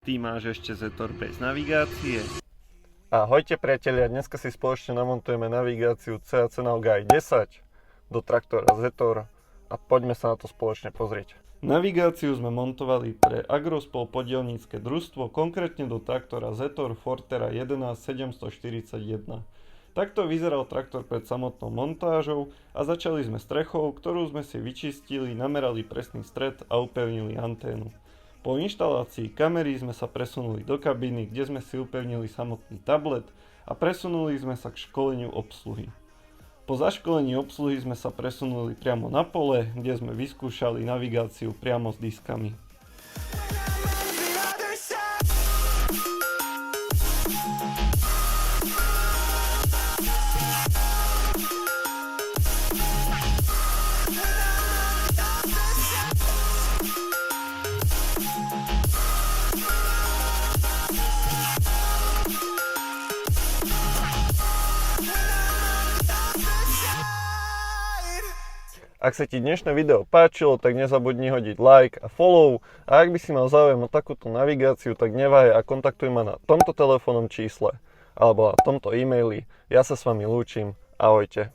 Ty máš ešte Zetor bez navigácie? Ahojte priatelia, dneska si spoločne namontujeme navigáciu CAC Now Guide 10 do traktora Zetor a poďme sa na to spoločne pozrieť. Navigáciu sme montovali pre Agrospol podielnícke družstvo, konkrétne do traktora Zetor Fortera 11741. Takto vyzeral traktor pred samotnou montážou a začali sme strechou, ktorú sme si vyčistili, namerali presný stred a upevnili anténu. Po inštalácii kamery sme sa presunuli do kabíny, kde sme si upevnili samotný tablet a presunuli sme sa k školeniu obsluhy. Po zaškolení obsluhy sme sa presunuli priamo na pole, kde sme vyskúšali navigáciu priamo s diskami. Ak sa ti dnešné video páčilo, tak nezabudni hodiť like a follow a ak by si mal záujem o takúto navigáciu, tak neváhaj a kontaktuj ma na tomto telefónnom čísle alebo na tomto e-maili. Ja sa s vami lúčim. Ahojte.